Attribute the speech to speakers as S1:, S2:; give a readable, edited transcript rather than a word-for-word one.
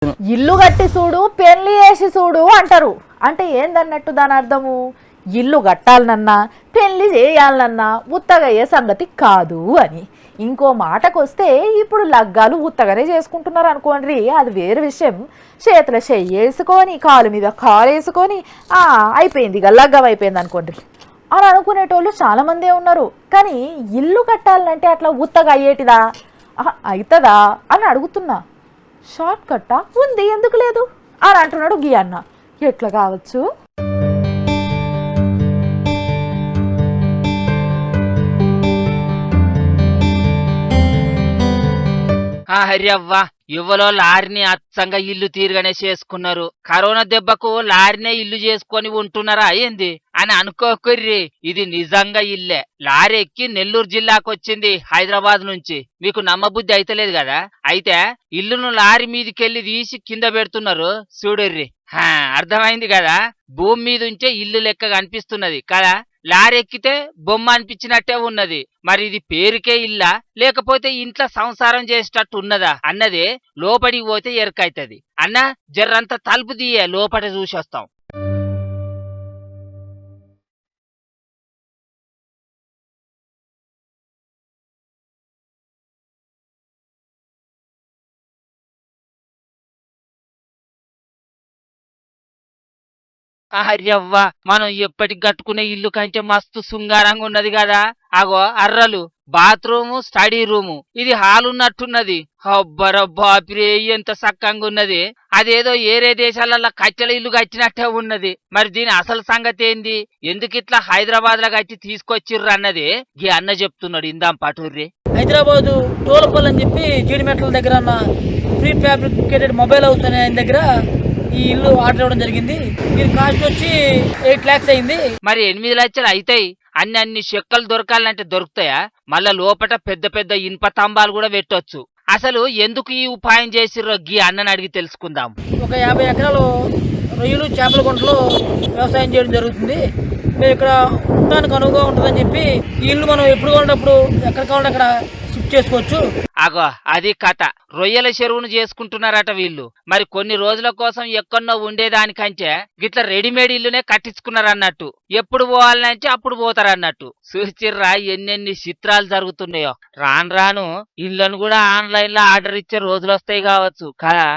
S1: ఇల్లు కట్టి చూడు పెళ్లి చేసి చూడు అంటారు. అంటే ఏందన్నట్టు దాని అర్థము? ఇల్లు కట్టాలనన్నా పెళ్లి చేయాలనన్నా ఉత్తగా అయ్యే సంగతి కాదు అని. ఇంకో మాటకొస్తే ఇప్పుడు లగ్గాలు ఉత్తగానే చేసుకుంటున్నారు అనుకోండి, అది వేరే విషయం. చేతుల చెయ్యేసుకొని కాలు మీద కాలు వేసుకొని అయిపోయింది ఇక లగ్గం అయిపోయింది అనుకోండి అని అనుకునేటోళ్ళు చాలామందే ఉన్నారు. కానీ ఇల్లు కట్టాలంటే అట్లా ఉత్తగా అయ్యేటిదా, అవుతుందా అని అడుగుతున్నా. షార్ట్ కట్టా ఉంది ఎందుకు లేదు అని అంటున్నాడు గీ అన్న. ఎట్లా కావచ్చు?
S2: హరియవ్వ యువలో లారీని అచ్చంగా ఇల్లు తీరుగానే చేసుకున్నారు. కరోనా దెబ్బకు లారీనే ఇల్లు చేసుకొని ఉంటున్నారా ఏంది అని అనుకోకుర్రి, ఇది నిజంగా ఇల్లే. లారీ ఎక్కి నెల్లూరు జిల్లాకొచ్చింది హైదరాబాద్ నుంచి. మీకు నమ్మబుద్ధి అయితలేదు కదా? అయితే ఇల్లును లారీ మీదకెళ్లి తీసి కింద పెడుతున్నారు చూడుర్రి. అర్థమైంది కదా? భూమి మీద ఉంచే ఇల్లు లెక్క కనిపిస్తున్నది కదా, లారీ ఎక్కితే బొమ్మ అనిపించినట్టే ఉన్నది. మరి ఇది పేరుకే ఇల్లా లేకపోతే ఇంట్లో సంసారం చేసేటట్టు ఉన్నదా అన్నదే లోపలికి పోతే ఎరకైతది. అన్న జర్రంతా తలుపు తీయే లోపల చూసొస్తాం. అయ్యవ్వ మనం ఎప్పటికి కట్టుకునే ఇల్లు కంటే మస్తు శృంగారంగా ఉన్నది కదా. అగో అర్రలు, బాత్రూము, స్టడీ రూము, ఇది హాల్ ఉన్నట్టున్నది. బాపిరే ఎంత సక్కంగా ఉన్నది. అదేదో ఏరే దేశాలలో కట్టెల ఇల్లు కట్టినట్టే ఉన్నది. మరి దీని అసలు సంగతి ఏంది, ఎందుకు ఇట్లా హైదరాబాద్ లో కట్టి తీసుకొచ్చిర్రు అన్నది ఈ అన్న చెప్తున్నాడు. ఇందాం పటూర్రి.
S3: హైదరాబాదు టోలపల్లి అని చెప్పి జీడిమెట్ల దగ్గర ఉన్న ప్రీ ఫ్యాబ్రికేటెడ్ మొబైల్ హౌస్ అనే ఆయన దగ్గర ఈ ఇల్లు ఆర్డర్ ఇవ్వడం జరిగింది. దీని కాస్ట్ వచ్చి 8 lakhs అయింది.
S2: మరి 8 లక్షలు అయితాయి. అన్ని చెక్కలు దొరకాలంటే దొరుకుతాయా? మళ్ళా లోపట పెద్ద పెద్ద ఇనుప తంబాలు కూడా పెట్టొచ్చు. అసలు ఎందుకు ఈ ఉపాయం చేసిర్రో గీ అన్నని అడిగి తెలుసుకుందాం.
S3: ఒక 50 ఎకరాలు రొయ్యలు చేపల గుంటలో వ్యవసాయం చేయడం జరుగుతుంది. మేము ఇక్కడ ఉండడానికి అనువుగా ఉంటుందని చెప్పి ఈ ఇల్లు మనం ఎప్పుడు కావాలన్నప్పుడు ఎక్కడ కావాలంటే అక్కడ షిఫ్ట్ చేసుకోవచ్చు.
S2: అగో అది కథ. రొయ్యల చెరువును చేసుకుంటున్నారట వీళ్ళు. మరి కొన్ని రోజుల కోసం ఎక్కడో ఉండేదానికంటే గిట్ల రెడీమేడ్ ఇల్లునే కట్టించుకున్నారన్నట్టు. ఎప్పుడు పోవాలంటే అప్పుడు పోతారన్నట్టు. చూచిర్రా ఎన్నెన్ని చిత్రాలు జరుగుతున్నాయో. రాను రాను ఇళ్లను కూడా ఆన్లైన్ లో ఆర్డర్ ఇచ్చే రోజులు వస్తాయి కావచ్చు కదా.